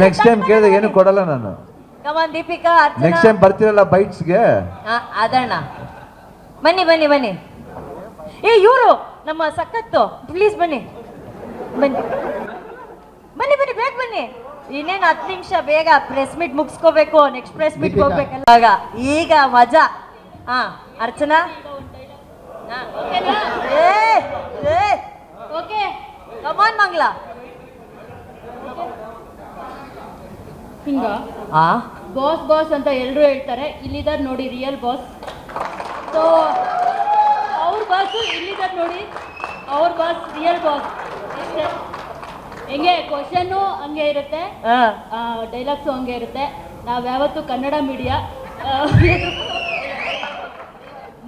Next time ಕೇಳಿದಾಗ ಏನು ಕೊಡಲ್ಲ ನಾನು. ಕಮಾನ್ ದೀಪಿಕಾ, ನೆಕ್ಸ್ಟ್ ಟೈಮ್ ಬರ್ತಿರಲ್ಲ ಬೈಟ್ಸ್ಗೆ. ಅದಣ್ಣ ಬನ್ನಿ ಬನ್ನಿ ಬನ್ನಿ. ಇವರು ನಮ್ಮ ಸಖತ್ತು, ಪ್ಲೀಸ್ ಬನ್ನಿ ಬನ್ನಿ ಬನ್ನಿ ಬನ್ನಿ, ಬೇಗ ಬನ್ನಿ. ಇನ್ನೇನು 10 ನಿಮಿಷ, ಬೇಗ ಪ್ರೆಸ್ ಮೀಟ್ ಮುಗಿಸ್ಕೋಬೇಕು, ನೆಕ್ಸ್ಟ್ ಪ್ರೆಸ್ ಮೀಟ್ ಹೋಗ್ಬೇಕಲ್ಲ. ಈಗ ಮಜಾ. Archana, okay come on Mangla. ಹಿಂಗ ಬಾಸ್ ಬಾಸ್ ಅಂತ ಎಲ್ಲರೂ ಹೇಳ್ತಾರೆ, ಇಲ್ಲಿದ್ದಾರೆ ನೋಡಿ ರಿಯಲ್ ಬಾಸ್. ಸೊ ಅವ್ರ ಬಾಸು ಇಲ್ಲಿದ್ದಾರೆ ನೋಡಿ, ಅವ್ರ ಬಾಸ್ ರಿಯಲ್ ಬಾಸ್. ಹೆಂಗೆ ಕ್ವಶನ್ನು ಹಂಗೆ ಇರುತ್ತೆ, ಡೈಲಾಗ್ಸು ಹಂಗೆ ಇರುತ್ತೆ. ನಾವು ಯಾವತ್ತು Kannada media.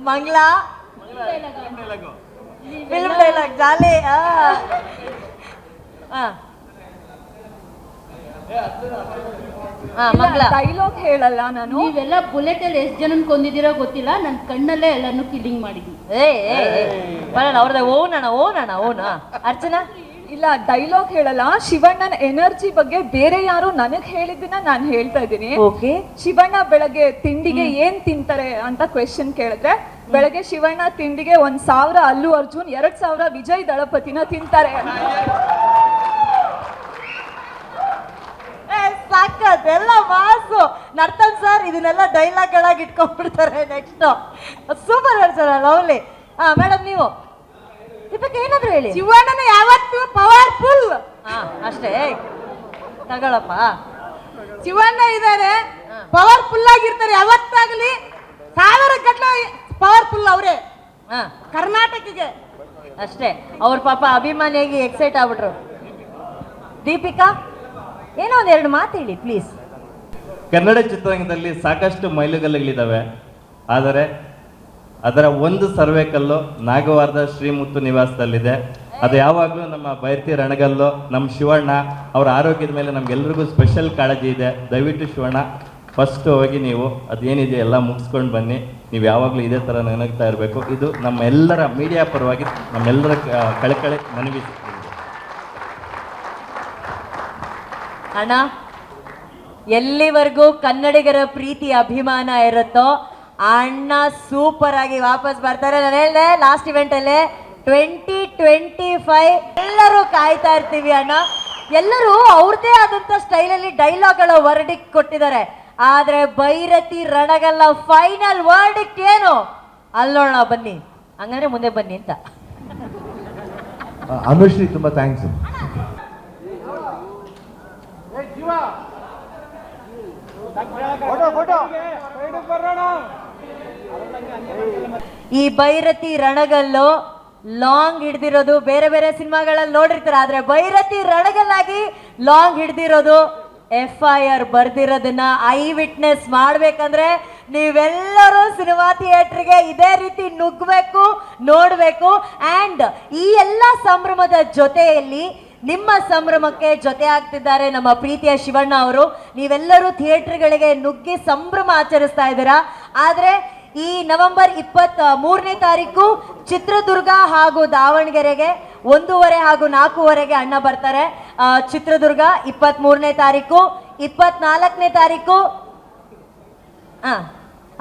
Mangla film dialogue jolly. Dialogue ಹೇಳಲ್ಲ ನಾನು. ನೀವೆಲ್ಲ ಬುಲೆಟ್ ಅಲ್ಲಿ ಎಷ್ಟು ಜನ ಕೊಂದಿದ್ದೀರೋ ಗೊತ್ತಿಲ್ಲ, ನನ್ನ ಕಣ್ಣಲ್ಲೇ ಎಲ್ಲಾನು ಕಿಲ್ಲಿಂಗ್ ಮಾಡಿದ್ವಿ. ಅವ್ರದ್ದು ಓನ್. ಅರ್ಚನಾ, ಇಲ್ಲ ಡೈಲಾಗ್ ಹೇಳಲ್ಲ. ಶಿವಣ್ಣನ ಎನರ್ಜಿ ಬಗ್ಗೆ ಬೇರೆ ಯಾರು ನನಗ್ ಹೇಳಿದ್ದನ್ನ ನಾನು ಹೇಳ್ತಾ ಇದ್ದೀನಿ. ಶಿವಣ್ಣ ಬೆಳಗ್ಗೆ ತಿಂಡಿಗೆ ಏನ್ ತಿಂತಾರೆ ಅಂತ ಕ್ವೆಶನ್ ಕೇಳಿದ್ರೆ, ಬೆಳಗ್ಗೆ ಶಿವಣ್ಣ ತಿಂಡಿಗೆ 1000 ಅಲ್ಲು ಅರ್ಜುನ್, 2000 ವಿಜಯ್ ದಳಪತಿನ ತಿಂತಾರೆ. ಸಾಕದೆಲ್ಲ ಮಾಸು. ನರ್ತನ್ ಸರ್ ಇದನ್ನೆಲ್ಲ ಡೈಲಾಗ್ ಗಳಾಗಿ ಇಟ್ಕೊಂಡ್ಬಿಡ್ತಾರೆ. ನೆಕ್ಸ್ಟ್ ಸೂಪರ್ ಹೇಳ್ತಾರೆ, ಲವ್ಲಿ. ಮೇಡಮ್ ನೀವು ಇದಕ್ಕೆ ಏನಾದ್ರು ಹೇಳಿ. ಶಿವಣ್ಣನ ಯಾವತ್ತು ಪವರ್ಫುಲ್. ಅಷ್ಟೇ ತಗೊಳಪ್ಪ. ಶಿವಣ್ಣ ಇದಾರೆ, ಪವರ್ಫುಲ್ ಆಗಿರ್ತಾರೆ. ಯಾವತ್ತಾಗ್ಲಿ 1000 ಗಟ್ಟಲೆ ಪವರ್ಫುಲ್ ಅವರೇ ಕರ್ನಾಟಕಕ್ಕೆ. ಅಷ್ಟೇ, ಅವ್ರ ಪಾಪ ಅಭಿಮಾನಿಯಾಗಿ ಎಕ್ಸೈಟ್ ಆಗ್ಬಿಟ್ರು. ದೀಪಿಕಾ, ಏನೋ ಒಂದೆರಡು ಮಾತು ಹೇಳಿ ಪ್ಲೀಸ್. ಕನ್ನಡ ಚಿತ್ರರಂಗದಲ್ಲಿ ಸಾಕಷ್ಟು ಮೈಲುಗಲ್ಲುಗಳಿದ್ದಾವೆ, ಆದರೆ ಅದರ ಒಂದು ಸರ್ವೇಕಲ್ಲು ನಾಗವಾರದ ಶ್ರೀಮುತ್ತು ನಿವಾಸದಲ್ಲಿದೆ. ಅದು ಯಾವಾಗಲೂ ನಮ್ಮ ಬೈರ್ತಿ ರಣಗಲ್ಲು, ನಮ್ಮ ಶಿವಣ್ಣ ಅವರ ಆರೋಗ್ಯದ ಮೇಲೆ ನಮ್ಗೆಲ್ರಿಗೂ ಸ್ಪೆಷಲ್ ಕಾಳಜಿ ಇದೆ. ದಯವಿಟ್ಟು ಶಿವಣ್ಣ ಫಸ್ಟ್ ಹೋಗಿ ನೀವು ಅದೇನಿದೆ ಎಲ್ಲ ಮುಗಿಸ್ಕೊಂಡು ಬನ್ನಿ. ನೀವು ಯಾವಾಗಲೂ ಇದೇ ಥರ ನೆನಗ್ತಾ ಇರಬೇಕು. ಇದು ನಮ್ಮೆಲ್ಲರ ಮೀಡಿಯಾ ಪರವಾಗಿ ನಮ್ಮೆಲ್ಲರ ಕಳಕಳಿ ಮನವಿ. ಅಣ್ಣ, ಎಲ್ಲಿವರೆಗೂ ಕನ್ನಡಿಗರ ಪ್ರೀತಿ ಅಭಿಮಾನ ಇರುತ್ತೋ ಅಣ್ಣ ಸೂಪರ್ ಆಗಿ ವಾಪಸ್ ಬರ್ತಾರೆ. ನಾನು ಹೇಳಿದೆ ಲಾಸ್ಟ್ ಇವೆಂಟ್ ಅಲ್ಲೇ 2025 ಎಲ್ಲರೂ ಕಾಯ್ತಾ ಇರ್ತೀವಿ ಅಣ್ಣ. ಎಲ್ಲರೂ ಅವ್ರದೇ ಆದಂತ ಸ್ಟೈಲಲ್ಲಿ ಡೈಲಾಗ್ಗಳ ವರ್ಡಿಕ್ ಕೊಟ್ಟಿದ್ದಾರೆ. ಆದ್ರೆ ಬೈರತಿ ರಣಗಲ್ಲ ಫೈನಲ್ ವರ್ಡಿಕ್ ಏನು ಅಲ್ಲೋಣ. ಬನ್ನಿ, ಹಂಗಂದ್ರೆ ಮುಂದೆ ಬನ್ನಿ ಅಂತ. ಅನುಶ್ರೀ ತುಂಬಾ ಥ್ಯಾಂಕ್ಸ್. ಈ ಬೈರತಿ ರಣಗಲ್ಲು ಲಾಂಗ್ ಹಿಡ್ದಿರೋದು ಬೇರೆ ಬೇರೆ ಸಿನಿಮಾಗಳಲ್ಲಿ ನೋಡಿರ್ತಾರೆ, ಆದ್ರೆ ಬೈರತಿ ರಣಗಲ್ಲಾಗಿ ಲಾಂಗ್ ಹಿಡ್ದಿರೋದು, FIR ಬರ್ದಿರೋದನ್ನ ಐ ವಿಟ್ನೆಸ್ ಮಾಡ್ಬೇಕಂದ್ರೆ ನೀವೆಲ್ಲರೂ ಸಿನಿಮಾ ಥಿಯೇಟರ್ಗೆ ಇದೇ ರೀತಿ ನುಗ್ಗಬೇಕು, ನೋಡ್ಬೇಕು. ಅಂಡ್ ಈ ಎಲ್ಲ ಸಂಭ್ರಮದ ಜೊತೆಯಲ್ಲಿ ನಿಮ್ಮ ಸಂಭ್ರಮಕ್ಕೆ ಜೊತೆ ಆಗ್ತಿದ್ದಾರೆ ನಮ್ಮ ಪ್ರೀತಿಯ ಶಿವಣ್ಣ ಅವರು. ನೀವೆಲ್ಲರೂ ಥಿಯೇಟರ್ಗಳಿಗೆ ನುಗ್ಗಿ ಸಂಭ್ರಮ ಆಚರಿಸ್ತಾ ಇದ್ದೀರಾ. ಆದ್ರೆ ಈ ನವೆಂಬರ್ 23ನೇ ತಾರೀಕು ಚಿತ್ರದುರ್ಗ ಹಾಗೂ ದಾವಣಗೆರೆಗೆ 1:30 ಹಾಗೂ 4:15 ಅಣ್ಣ ಬರ್ತಾರೆ. ಚಿತ್ರದುರ್ಗ 23ನೇ ತಾರೀಕು, 24ನೇ ತಾರೀಕು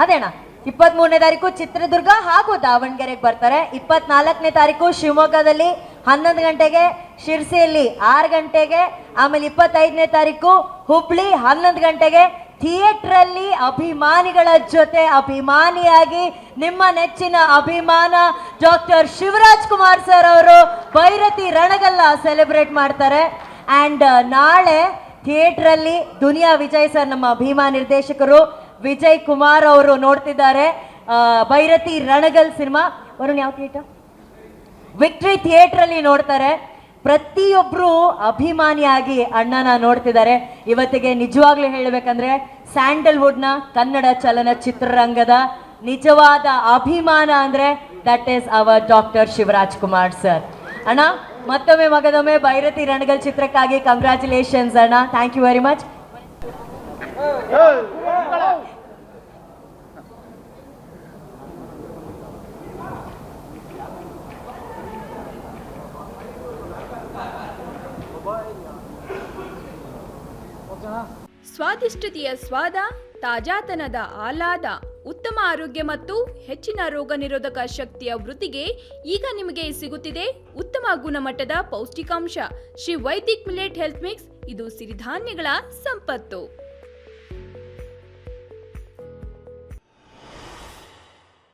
ಅದೇಣ್ಣ 23ನೇ ತಾರೀಕು ಚಿತ್ರದುರ್ಗ ಹಾಗೂ ದಾವಣಗೆರೆಗೆ ಬರ್ತಾರೆ. 24ನೇ ತಾರೀಕು ಶಿವಮೊಗ್ಗದಲ್ಲಿ 11 ಗಂಟೆಗೆ, ಶಿರ್ಸಿಯಲ್ಲಿ 6 ಗಂಟೆಗೆ, ಆಮೇಲೆ 25ನೇ ತಾರೀಕು ಹುಬ್ಳಿ 11 ಗಂಟೆಗೆ. ಥಿಯೇಟರ್ ಅಲ್ಲಿ ಅಭಿಮಾನಿಗಳ ಜೊತೆ ಅಭಿಮಾನಿಯಾಗಿ ನಿಮ್ಮ ನೆಚ್ಚಿನ ಅಭಿಮಾನ ಡಾಕ್ಟರ್ ಶಿವರಾಜ್ ಕುಮಾರ್ ಸರ್ ಅವರು ಬೈರತಿ ರಣಗಲ್ಲ ಸೆಲೆಬ್ರೇಟ್ ಮಾಡ್ತಾರೆ. ಅಂಡ್ ನಾಳೆ ಥಿಯೇಟರ್ ಅಲ್ಲಿ ದುನಿಯಾ ವಿಜಯ್ ಸರ್, ನಮ್ಮ ಭೀಮಾ ನಿರ್ದೇಶಕರು ವಿಜಯ್ ಕುಮಾರ್ ಅವರು ನೋಡ್ತಿದ್ದಾರೆ ಬೈರತಿ ರಣಗಲ್ ಸಿನಿಮಾ. ವರುಣ್ ಯಾವ ಥಿಯೇಟರ್? ವಿಕ್ಟ್ರಿ ಥಿಯೇಟರ್ ಅಲ್ಲಿ ನೋಡ್ತಾರೆ. ಪ್ರತಿಯೊಬ್ರು ಅಭಿಮಾನಿಯಾಗಿ ಅಣ್ಣನ ನೋಡ್ತಿದ್ದಾರೆ. ಇವತ್ತಿಗೆ ನಿಜವಾಗ್ಲೂ ಹೇಳಬೇಕಂದ್ರೆ ಸ್ಯಾಂಡಲ್ವುಡ್ನ ಕನ್ನಡ ಚಲನಚಿತ್ರರಂಗದ ನಿಜವಾದ ಅಭಿಮಾನ ಅಂದ್ರೆ that is our doctor Shivaraj Kumar sir. ಅಣ್ಣ, ಮತ್ತೊಮ್ಮೆ ಮಗದೊಮ್ಮೆ ಬೈರತಿ ರಣಗಲ್ ಚಿತ್ರಕ್ಕಾಗಿ ಕಂಗ್ರ್ಯಾಚುಲೇಷನ್ಸ್ ಅಣ್ಣ. Thank you very much. ಸ್ವಾದಿಷ್ಟತೆಯ ಸ್ವಾದ, ತಾಜಾತನದ ಆಹ್ಲಾದ, ಉತ್ತಮ ಆರೋಗ್ಯ ಮತ್ತು ಹೆಚ್ಚಿನ ರೋಗ ನಿರೋಧಕ ಶಕ್ತಿಯ ವೃದ್ಧಿಗೆ ಈಗ ನಿಮಗೆ ಸಿಗುತ್ತಿದೆ ಉತ್ತಮ ಗುಣಮಟ್ಟದ ಪೌಷ್ಟಿಕಾಂಶ Shri Vaidik millet health mix. ಇದು ಸಿರಿಧಾನ್ಯಗಳ ಸಂಪತ್ತು.